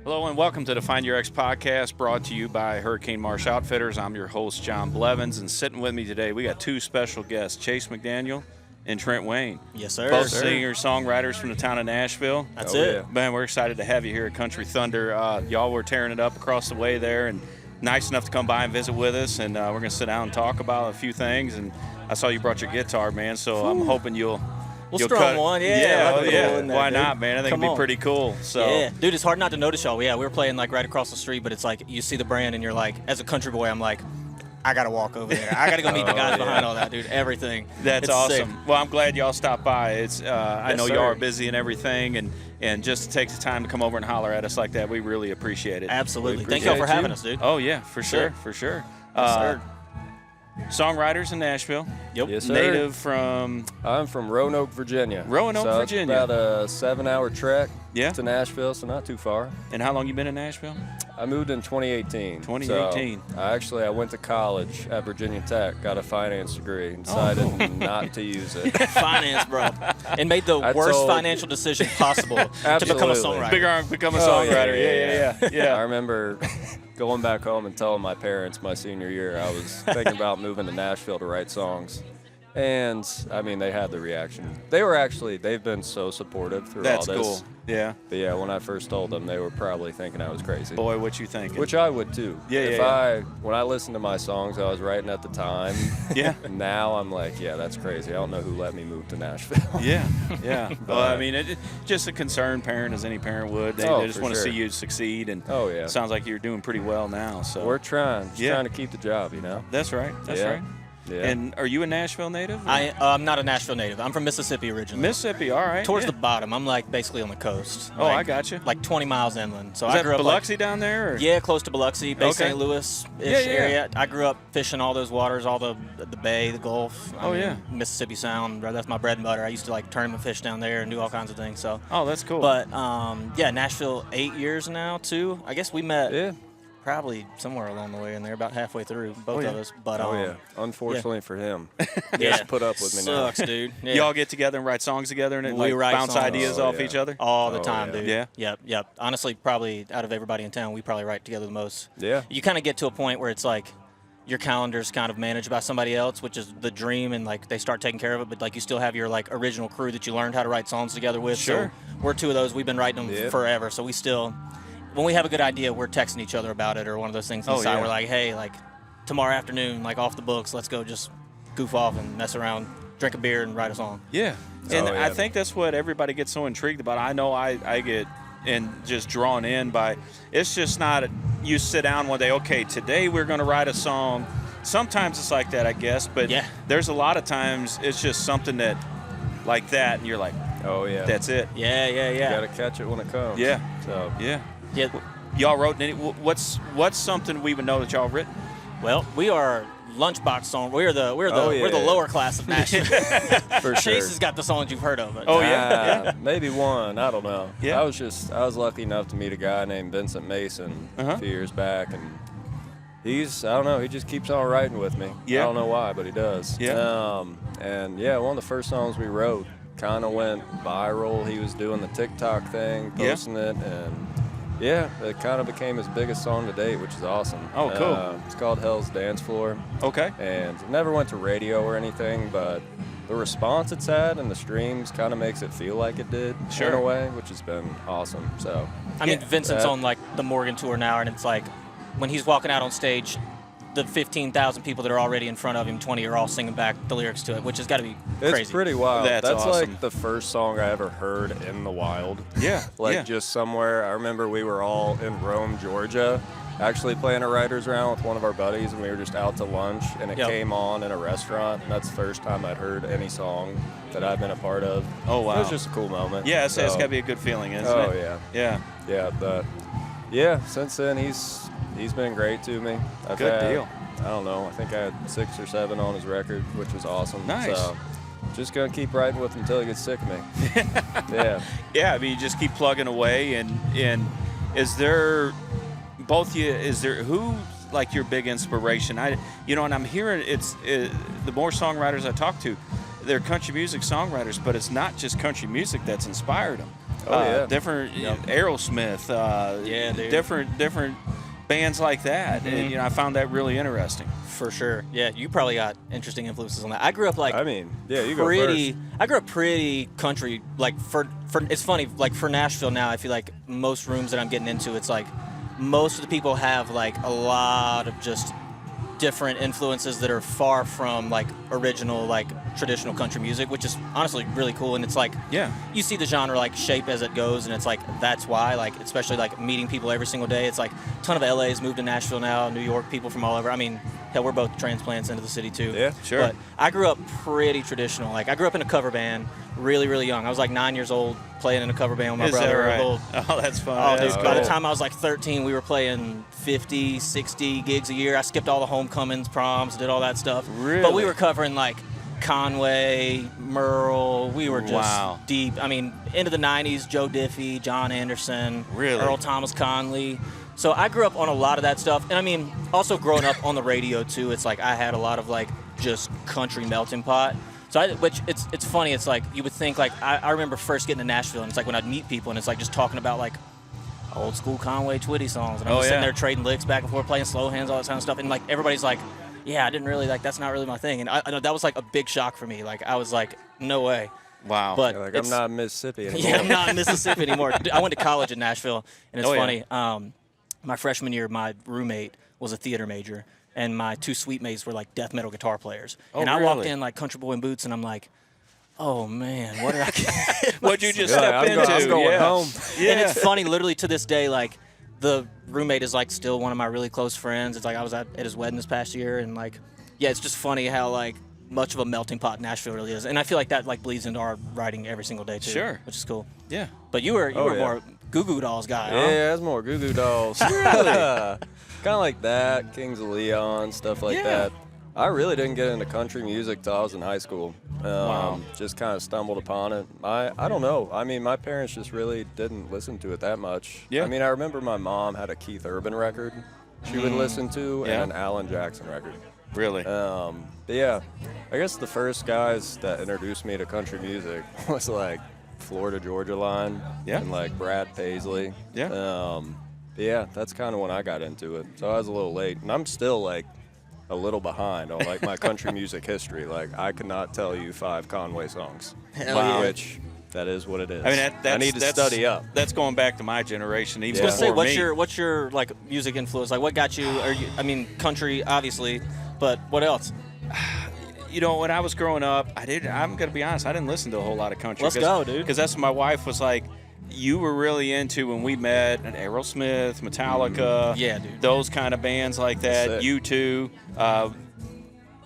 Hello and welcome to the Find Your X podcast, brought to you by Hurricane Marsh Outfitters. I'm your host, Jon Blevins, and sitting with me today, we got two special guests, Chase McDaniel and Trent Wayne. Yes, sir. Both singers, songwriters from the town of Nashville. That's it. Yeah. Man, we're excited to have you here at Country Thunder. Y'all were tearing it up across the way there, and nice enough to come by and visit with us, and we're going to sit down and talk about a few things. And I saw you brought your guitar, man, so I'm hoping you'll strum one, yeah. Why not, man? I think it'd be pretty cool. So yeah, dude, it's hard not to notice y'all. Yeah, we were playing like right across the street, but it's like you see the brand and you're like, as a country boy, I'm like, I gotta walk over there. I gotta go meet the guys behind all that, dude. Everything. It's awesome. Sick. Well, I'm glad y'all stopped by. It's I know y'all are busy and everything, and just to take the time to come over and holler at us like that, we really appreciate it. Absolutely. Thank y'all for having us, dude. Oh yeah, for sure. Yes, sir. Songwriters in Nashville. Yep. Yes, sir. Native from? I'm from Roanoke, Virginia. Virginia. It's about a 7-hour trek to Nashville, so not too far. And how long you been in Nashville? I moved in 2018. 2018. So I went to college at Virginia Tech, got a finance degree, and decided not to use it. Finance, bro. And made the worst financial decision possible to become a songwriter. Become a songwriter. Yeah. I remember going back home and telling my parents my senior year I was thinking about moving to Nashville to write songs. And, I mean, they had the reaction. They've been so supportive through all this. That's cool. Yeah. But, yeah, when I first told them, they were probably thinking I was crazy. Boy, what you thinking? Which I would, too. When I listened to my songs I was writing at the time, now I'm like, yeah, that's crazy. I don't know who let me move to Nashville. Yeah. Well, I mean, just a concerned parent, as any parent would. They just want to see you succeed. And it sounds like you're doing pretty well now. So we're trying. Trying to keep the job, you know? That's right. That's right. Yeah. And are you a Nashville native? I'm not a Nashville native. I'm from Mississippi originally. Mississippi, all right. Towards the bottom. I'm like basically on the coast. Oh, I got you. Like 20 miles inland. So I grew up Biloxi down there? Or? Yeah, close to Biloxi, Bay St. Louis-ish area. I grew up fishing all those waters, all the bay, the Gulf. Mississippi Sound. That's my bread and butter. I used to like tournament fish down there and do all kinds of things. So. Oh, that's cool. But Nashville 8 years now too. I guess we met. Probably somewhere along the way in there, about halfway through, both of us. But unfortunately for him, he has to put up with me now. Sucks, dude. Yeah. Y'all get together and write songs together and we bounce songs. ideas off each other all the time, dude. Yeah. Yep. Honestly, probably out of everybody in town, we probably write together the most. Yeah. You kind of get to a point where it's like your calendar's kind of managed by somebody else, which is the dream, and like they start taking care of it. But like you still have your like original crew that you learned how to write songs together with. Sure. So we're two of those. We've been writing them forever, so we still. When we have a good idea, we're texting each other about it, or one of those things inside. We're like, hey, like tomorrow afternoon, like off the books, let's go just goof off and mess around, drink a beer, and write a song. Yeah. And I think that's what everybody gets so intrigued about. I know I get just drawn in by, it's just not you sit down one day, okay, today we're going to write a song. Sometimes it's like that, I guess, but there's a lot of times it's just something that like that, and you're like, that's it. Yeah. You got to catch it when it comes. Yeah. So Yeah. Y'all wrote any? What's something we would know that y'all written? Well, we are lunchbox song. We're the lower class of Nashville. For sure. Chase has got the songs you've heard of. But maybe one. I don't know. Yeah. I was lucky enough to meet a guy named Vincent Mason a few years back, and I don't know. He just keeps on writing with me. Yeah. I don't know why, but he does. Yeah. One of the first songs we wrote kind of went viral. He was doing the TikTok thing, posting it, and it kind of became his biggest song to date, which is awesome. Oh, cool. It's called Hell's Dance Floor. Okay. And it never went to radio or anything, but the response it's had and the streams kind of makes it feel like it did in a way, which has been awesome. So I mean, Vincent's on like the Morgan tour now, and it's like when he's walking out on stage, the 15,000 people that are already in front of him, 20 are all singing back the lyrics to it, which has got to be crazy. It's pretty wild. That's awesome. Like the first song I ever heard in the wild. Yeah. Just somewhere. I remember we were all in Rome, Georgia, actually playing a writer's round with one of our buddies, and we were just out to lunch, and it came on in a restaurant, and that's the first time I'd heard any song that I've been a part of. Oh, wow. It was just a cool moment. Yeah, it's got to be a good feeling, isn't it? Oh, yeah. Yeah. Yeah, but, since then, he's been great to me. Good deal. I don't know. I think I had 6 or 7 on his record, which was awesome. Nice. So, just going to keep writing with him until he gets sick of me. Yeah, I mean, you just keep plugging away. And is there who, like, your big inspiration? And I'm hearing the more songwriters I talk to, they're country music songwriters, but it's not just country music that's inspired them. different Aerosmith, different bands like that. And I found that really interesting. For sure. Yeah, you probably got interesting influences on that. I grew up you go first. I grew up pretty country. Like for it's funny. Like for Nashville now, I feel like most rooms that I'm getting into, it's like most of the people have like a lot of just different influences that are far from like original like traditional country music, which is honestly really cool. And it's like you see the genre like shape as it goes, and it's like that's why, like, especially like meeting people every single day. It's like a ton of LA's moved to Nashville now, New York, people from all over. I mean, hell, we're both transplants into the city too. Yeah, sure. But I grew up pretty traditional. Like I grew up in a cover band really, really young. I was like 9 years old playing in a cover band with my brother. That right? Oh, that's fun. Oh, dude, by the time I was like 13, we were playing 50, 60 gigs a year. I skipped all the homecomings, proms, did all that stuff. Really? But we were covering like Conway, Merle. We were just deep. I mean, into the 90s, Joe Diffie, John Anderson, Earl Thomas Conley. So I grew up on a lot of that stuff. And I mean, also growing up on the radio too, it's like I had a lot of like just country melting pot. So which it's funny. It's like you would think like I remember first getting to Nashville, and it's like when I'd meet people, and it's like just talking about like old school Conway Twitty songs, and I'm just sitting there trading licks back and forth, playing slow hands, all that kind of stuff, and like everybody's like, yeah, I didn't really like that's not really my thing, and I know that was like a big shock for me. Like I was like, no way. Wow. But like, I'm not in Mississippi anymore. Yeah, I'm not in Mississippi anymore. I went to college in Nashville, and it's funny. My freshman year, my roommate was a theater major, and my two suite mates were like death metal guitar players. And I walked in like country boy in boots, and I'm like, oh man, what did I get? What'd you just step into? I'm going home. Yeah. And it's funny, literally to this day, like the roommate is like still one of my really close friends. It's like I was at his wedding this past year, and like, yeah, it's just funny how like much of a melting pot Nashville really is. And I feel like that like bleeds into our writing every single day too. Sure. Which is cool. Yeah. But you were more Goo Goo Dolls guy, huh? Yeah, that's more Goo Goo Dolls. Really? Kind of like that, Kings of Leon, stuff like that. I really didn't get into country music till I was in high school. Just kind of stumbled upon it. I don't know. I mean, my parents just really didn't listen to it that much. Yeah. I mean, I remember my mom had a Keith Urban record she would listen to and an Alan Jackson record. Really? But yeah, I guess the first guys that introduced me to country music was like Florida Georgia Line and like Brad Paisley. Yeah. Yeah, that's kind of when I got into it. So I was a little late, and I'm still like a little behind on like my country music history. Like I could not tell you 5 Conway songs, which that is what it is. I mean, I need to study up. That's going back to my generation. Even I was before gonna say, me. what's your like music influence? Like, what got you? I mean, country, obviously, but what else? You know, when I was growing up, I'm gonna be honest, I didn't listen to a whole lot of country. Let's go, dude. Because that's what my wife was like. You were really into when we met, Aerosmith, Metallica, dude. Those kind of bands like that. U2,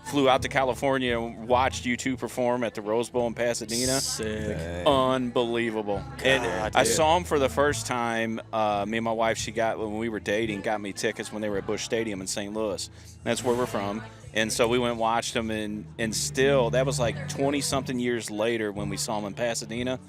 flew out to California and watched U2 perform at the Rose Bowl in Pasadena. Sick. Unbelievable. And I saw them for the first time. Me and my wife, when we were dating, got me tickets when they were at Busch Stadium in St. Louis. That's where we're from. And so we went and watched them, and still, that was like 20-something years later when we saw them in Pasadena.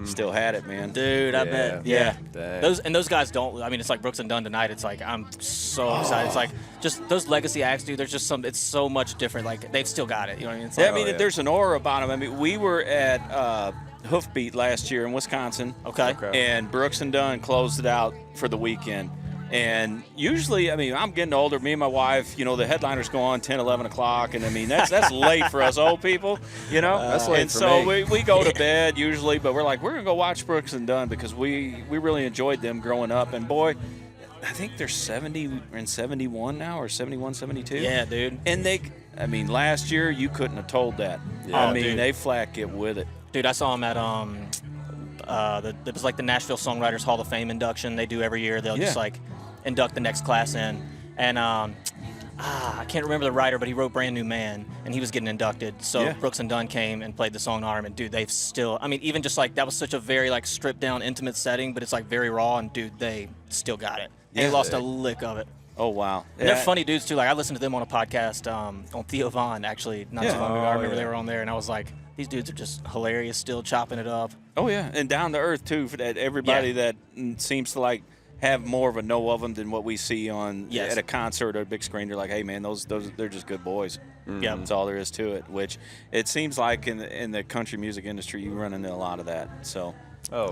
Still had it, man. Dude, I bet. Yeah. Those guys don't. I mean, it's like Brooks and Dunn tonight. It's like I'm so excited. It's like just those legacy acts, dude. There's just it's so much different. Like they've still got it. You know what I mean? It's like, there's an aura about them. I mean, we were at Hoofbeat last year in Wisconsin. Okay. And Brooks and Dunn closed it out for the weekend. And usually, I mean, I'm getting older. Me and my wife, you know, the headliners go on 10, 11 o'clock. And, I mean, that's late for us old people, you know. That's late for me. We go to bed usually. But we're like, we're going to go watch Brooks and Dunn because we really enjoyed them growing up. And, boy, I think they're 70 and 71 now or 71, 72. Yeah, dude. And last year you couldn't have told that. Yeah, dude. They flat get with it. Dude, I saw them at it was like the Nashville Songwriters Hall of Fame induction they do every year. They'll just like induct the next class in, and I can't remember the writer, but he wrote Brand New Man, and he was getting inducted. So Brooks and Dunn came and played the song in honor of him, and dude, they've still, I mean, even just like that was such a very like stripped down, intimate setting, but it's like very raw, and dude, they still got it. And they lost a lick of it. Oh wow! And they're funny dudes too. Like I listened to them on a podcast on Theo Von actually not too long ago. I remember they were on there, and I was like, these dudes are just hilarious, still chopping it up. Oh yeah, and down to earth too for that everybody that seems to like have more of a know of them than what we see on at a concert or a big screen. You're like, hey man, those they're just good boys. Yeah, that's all there is to it. Which it seems like in the country music industry, you run into a lot of that. So,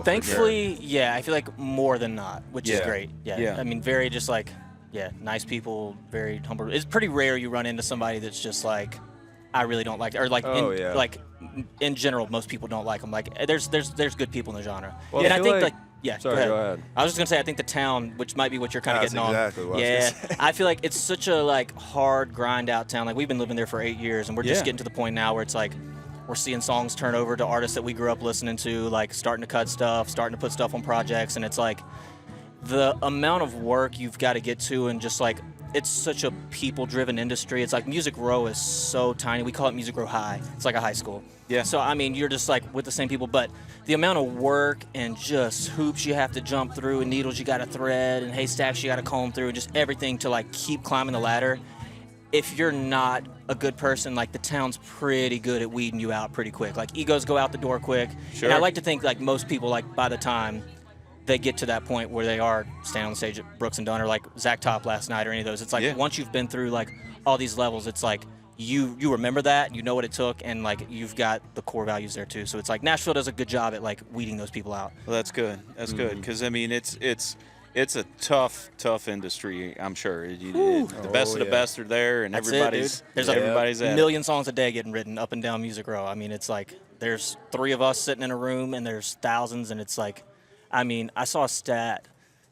thankfully, yeah, I feel like more than not, which is great. Yeah. I mean, very just like nice people, very humble. It's pretty rare you run into somebody that's just like, I really don't like, or like, like in general, most people don't like them. Like, there's good people in the genre, well, and I think like. Yeah, sorry, go ahead. I was just gonna say, I think the town, which might be what you're kind of getting exactly on. What I was gonna say. I feel like it's such a like hard grind out town. Like we've been living there for 8 years, and we're just getting to the point now where it's like we're seeing songs turn over to artists that we grew up listening to, like starting to cut stuff, starting to put stuff on projects, and it's like the amount of work you've got to get to, and just like it's such a people-driven industry. It's like Music Row is so tiny. We call it Music Row High. It's like a high school. Yeah. So I mean, you're just like with the same people, but the amount of work and just hoops you have to jump through, and needles you got to thread, and haystacks you got to comb through, and just everything to like keep climbing the ladder. If you're not a good person, like the town's pretty good at weeding you out pretty quick. Like egos go out the door quick. Sure. And I like to think like most people, like by the time they get to that point where they are standing on the stage at Brooks and Dunn or like Zach Top last night or any of those, it's like once you've been through like all these levels, it's like you remember that, you know what it took, and like you've got the core values there too. So it's like Nashville does a good job at like weeding those people out. Well, that's good. That's good, because I mean it's a tough industry. I'm sure the best of the best are there, and That's everybody's there's everybody's a at million songs a day getting written up and down Music Row. I mean, it's like there's 3 of us sitting in a room, and there's thousands, and it's like, I mean, I saw a stat.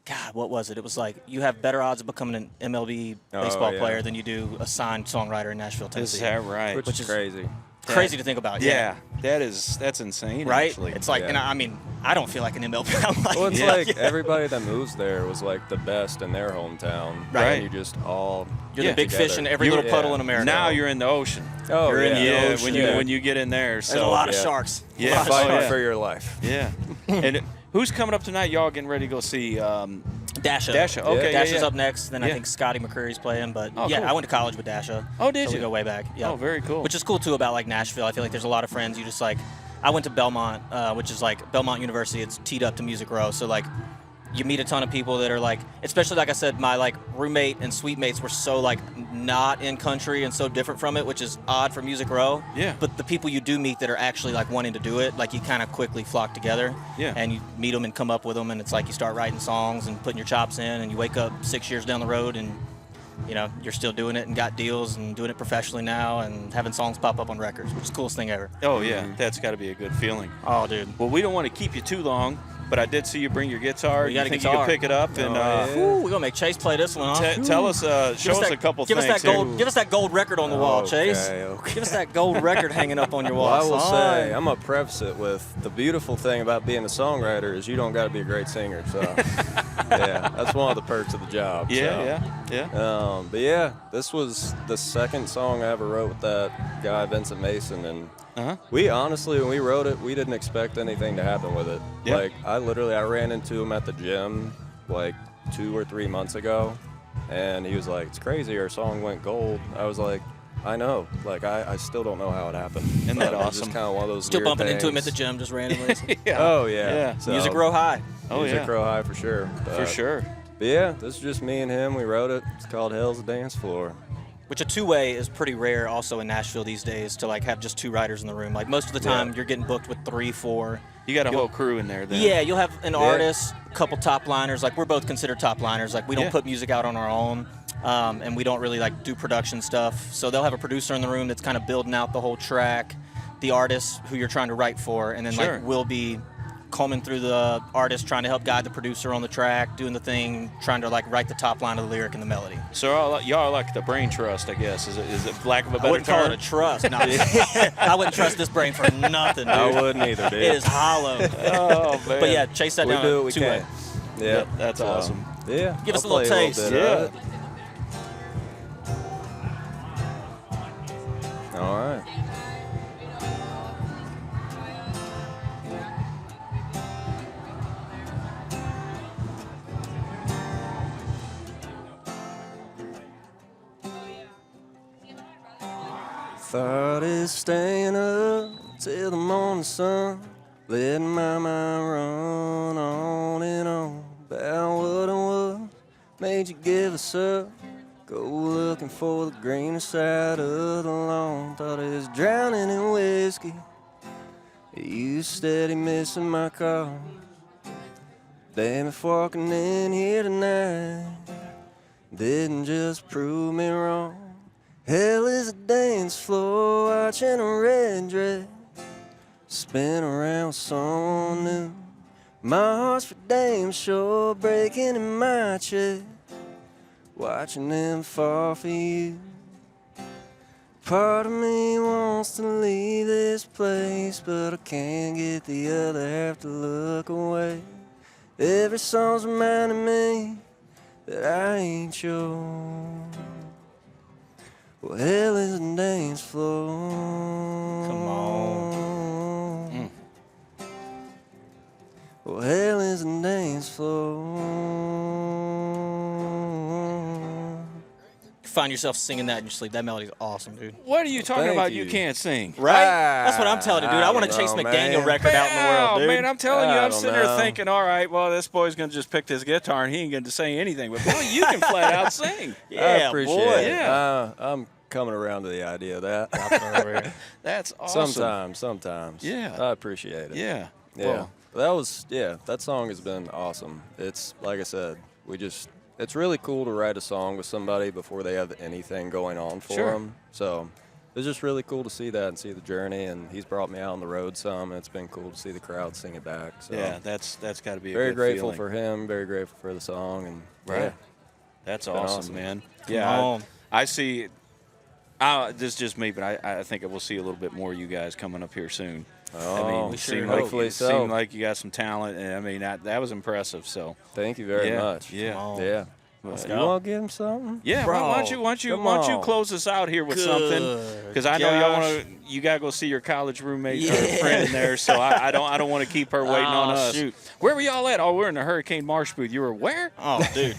God, what was it? It was like you have better odds of becoming an MLB baseball player than you do a signed songwriter in Nashville, Tennessee. Is that right? Which is crazy. Crazy to think about. Yeah, that's insane. Right? Actually. It's like, and I mean, I don't feel like an MLB. I'm like, Well, it's like everybody that moves there was like the best in their hometown. Right. And you just all you're the big together. fish in every little puddle in America. Now you're in the ocean. Oh, You're in the Yeah, ocean. when you get in there. So There's a lot of sharks. Yeah. A lot of fighting sharks. for your life. Yeah. And who's coming up tonight? Y'all getting ready to go see Dasha. Dasha. Okay, Dasha's up next. Then I Yeah. think Scotty McCreery's playing. But Oh, yeah, cool. I went to college with Dasha. Oh, did so you? we go way back. Yeah. Oh, very cool. Which is cool too about like Nashville. I feel like there's a lot of friends you just like. I went to Belmont, which is like Belmont University. It's teed up to Music Row. So like, you meet a ton of people that are like, especially like I said, my like roommate and suite mates were so like not in country and so different from it, which is odd for Music Row. Yeah. But the people you do meet that are actually like wanting to do it, like you kind of quickly flock together. Yeah. And you meet them and come up with them, and it's like you start writing songs and putting your chops in, and you wake up 6 years down the road and you know you're still doing it and got deals and doing it professionally now and having songs pop up on records, which is the coolest thing ever. Oh yeah, that's got to be a good feeling. Oh, dude. Well, we don't want to keep you too long, but I did see you bring your guitar. We got you a think guitar. you can pick it up and Ooh, we're gonna make Chase play this one. Huh? tell us, show us a couple give things. us that gold. Give us that gold record on the wall, Chase. Okay. Give us that gold record hanging up on your wall. Well, I will son. say, I'm going to preface it with the beautiful thing about being a songwriter is you don't got to be a great singer. So, yeah, that's one of the perks of the job. Yeah. But yeah, this was the second song I ever wrote with that guy, Vincent Mason. And we honestly, when we wrote it, we didn't expect anything to happen with it. Yeah. Like, I ran into him at the gym like 2 or 3 months ago. And he was like, it's crazy, our song went gold. I was like, I know. Like, I still don't know how it happened. Isn't that It's awesome? just kind of one of those Still weird bumping into him at things. the gym just randomly. Oh, yeah. Yeah. So, Music Row High. Oh Music yeah. Row High for sure. For sure. But yeah, this is just me and him. We wrote it. It's called Hell's Dance Floor. Which a two-way is pretty rare also in Nashville these days to like have just 2 writers in the room. Like most of the time you're getting booked with 3, 4. You got a whole crew in there then. Yeah, you'll have an artist, a couple top liners. Like we're both considered top liners. Like we don't put music out on our own, and we don't really like do production stuff. So they'll have a producer in the room that's kind of building out the whole track, the artist who you're trying to write for, and then like we'll be combing through the artist, trying to help guide the producer on the track, doing the thing, trying to like write the top line of the lyric and the melody. So y'all are like the brain trust, I guess. Is it lack of a better I wouldn't call term? it a trust. No, I wouldn't trust this brain for nothing, dude. I wouldn't either, dude. It is hollow. Oh man. But yeah, chase that We down. do what we 2-way. can. Yeah, that's so, awesome. Yeah. Give us I'll a little play taste. bit of it. All right. Thought is staying up till the morning sun, letting my mind run on and on about what I made you give us up? Go looking for the greener side of the lawn. Thought I was drowning in whiskey. You steady missing my call. Damn, if walking in here tonight didn't just prove me wrong. Hell is a dance floor, watching a red dress spin around with someone new. My heart's for damn sure breaking in my chest, watching them fall for you. Part of me wants to leave this place, but I can't get the other half to look away. Every song's reminding me that I ain't yours. Well, hell is a dance floor. Come on. Well, hell is a dance floor. Find yourself singing that in your sleep. That melody's awesome, dude. What are you talking Thank about? you. You can't sing. Right? That's what I'm telling you, dude. I want to chase McDaniel record out in the world, dude. Man, I'm telling you, I I'm don't sitting there know. thinking, all right, well, this boy's going to just pick this guitar and he ain't going to say anything. But, boy, you can flat out sing. I Yeah, appreciate boy. it. Yeah. I'm coming around to the idea of that. That's awesome. Sometimes. Yeah. I appreciate it. Yeah. Yeah. That song has been awesome. It's, like I said, it's really cool to write a song with somebody before they have anything going on for Sure. them. So it's just really cool to see that and see the journey. And he's brought me out on the road some, and it's been cool to see the crowd sing it back. So Yeah, that's got to be a very good grateful feeling. for him, very grateful for the song. And Right. yeah. That's been awesome, awesome. man. Come Yeah, on. I see. This is just me, but I think we'll see a little bit more of you guys coming up here soon. Oh, we sure seemed hope. Hopefully so. Seemed like you got some talent, and I mean that was impressive. So Thank you very yeah, much. Yeah, Come on. Yeah. Let's You go. want to give him something? yeah. Bro, why don't you come on. close us out here with Good something? Because I know gosh. you gotta go see your college roommate or Yeah. friend in there. So I don't want to keep her waiting on Oh, us. shoot. Where were y'all at? Oh, we're in the Hurricane Marsh booth. You were where? Oh, dude.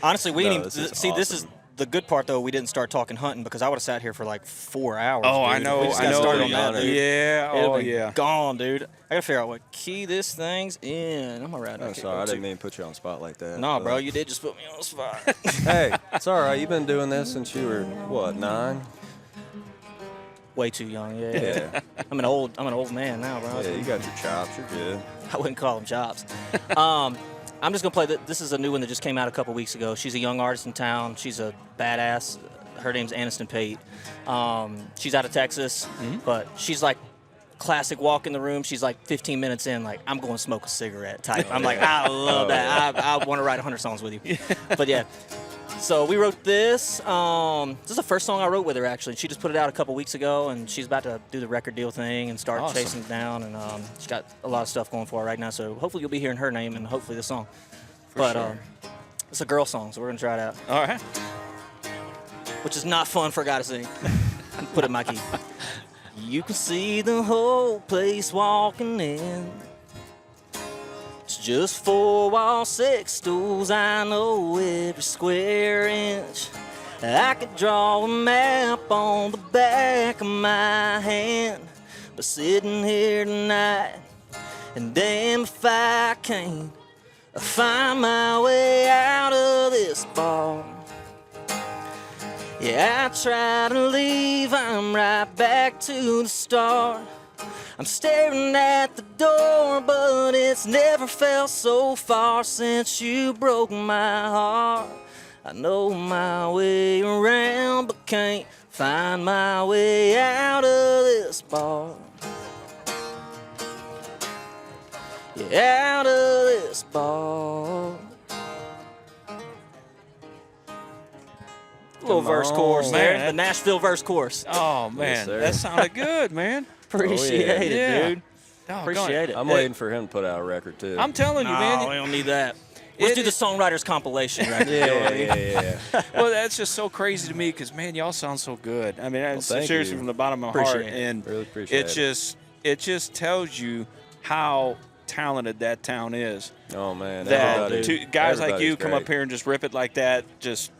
Honestly, we No, didn't this even is see. This is awesome. the good part, though. We didn't start talking hunting because I would have sat here for like 4 hours. Oh, dude. I know. We just I got know. started on that, dude. Yeah. It'd Oh, been yeah. Gone, dude. I gotta figure out what key this thing's in. I'm around. I'm sorry, I didn't mean to put you on the spot like that. Nah, but- bro, you did just put me on the spot. Hey, it's all right. You've been doing this since you were, what, 9? Way too young. Yeah. Yeah. I'm an old man now, bro. Yeah, you got your chops. You're good. I wouldn't call them chops. I'm just gonna play. This is a new one that just came out a couple weeks ago. She's a young artist in town. She's a badass. Her name's Aniston Pate. She's out of Texas, but she's like classic walk in the room. She's like 15 minutes in, like, I'm going to smoke a cigarette type. I'm like, I love that. I want to write 100 songs with you. But yeah. So we wrote this. This is the first song I wrote with her, actually. She just put it out a couple weeks ago, and she's about to do the record deal thing and start Awesome. chasing it down. And she's got a lot of stuff going for her right now. So hopefully you'll be hearing her name and hopefully the song. sure. It's a girl song, so we're going to try it out, All right. which is not fun for a guy to sing. Put it in my key. You can see the whole place walking in. It's just 4 walls, 6 stools. I know every square inch. I could draw a map on the back of my hand. But sitting here tonight, and damn if I can't find my way out of this bar. Yeah, I try to leave, I'm right back to the start. I'm staring at the door, but it's never felt so far since you broke my heart. I know my way around, but can't find my way out of this bar. Yeah, out of this bar. Little verse chorus there, man. the Nashville verse chorus. Oh man, sir. that sounded good, man. Appreciate it, Yeah. dude. Doggone Appreciate it. I'm waiting for him to put out a record, too. I'm telling you, No, man. we don't need that. Let's do the songwriters compilation record. yeah. Well, that's just so crazy to me because, man, y'all sound so good. I mean, thank seriously, you. from the bottom of my heart, Appreciate it. and Really appreciate it just tells you how talented that town is. Oh, man. That everybody- guys like you everybody's come up great. here and just rip it like that, just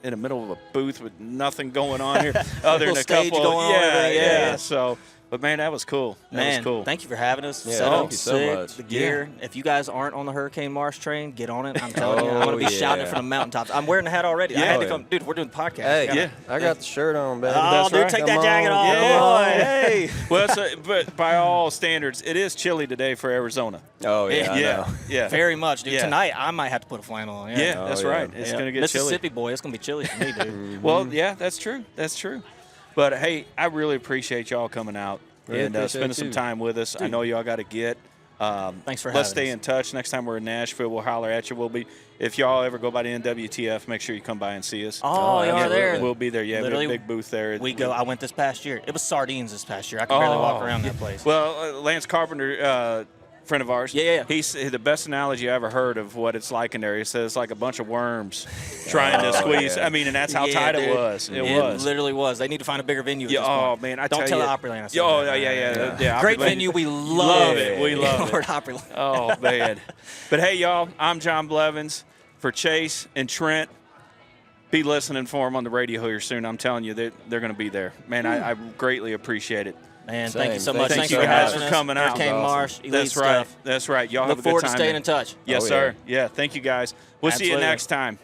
in the middle of a booth with nothing going on here, other than Little a stage couple. going on, Yeah, everything, yeah. yeah. So But man, that was cool. That was cool. Thank you for having us. Yeah, Setup, thank you so much. The gear. Yeah. If you guys aren't on the Hurricane Marsh train, get on it. I'm telling you, I'm gonna be shouting it from the mountaintops. I'm wearing the hat already. I had to come, dude. We're doing the podcast. Hey, I got the shirt on, baby. Oh, dude, take that jacket off. Yeah. Boy, hey. Well, but by all standards, it is chilly today for Arizona. Oh yeah, yeah. Very much, dude. Yeah. Tonight I might have to put a flannel on. Yeah, that's right. It's gonna get chilly. Mississippi boy, it's gonna be chilly for me, dude. Well, yeah, that's true. That's true. But hey, I really appreciate y'all coming out and spending some time with us. Dude. I know y'all got to get. Thanks for having us. Let's stay in touch. Next time we're in Nashville, we'll holler at you. We'll be. If y'all ever go by the NWTF, make sure you come by and see us. Oh, you are there. We'll be there. Yeah, literally, we have a big booth there. I went this past year. It was sardines this past year. I could barely walk around that place. Well, Lance Carpenter, friend of ours. Yeah. He's the best analogy I ever heard of what it's like in there. He says it's like a bunch of worms trying to squeeze. Yeah. I mean, and that's how tight it was. It was. Literally was. They need to find a bigger venue. Yeah. Oh man, don't tell the Opryland. Yeah. Great venue. We love it. We love it. Opryland. Oh man. But hey, y'all, I'm Jon Blevins. For Chase and Trent, be listening for them on the radio here soon. I'm telling you, they're going to be there. Man, I greatly appreciate it. Man, thank you so much. Thank you guys for coming out. Hurricane Marsh, elite That's right. stuff. That's right. Y'all have a good time. Look forward to staying in touch. Yes, sir. Yeah, thank you guys. We'll see you next time.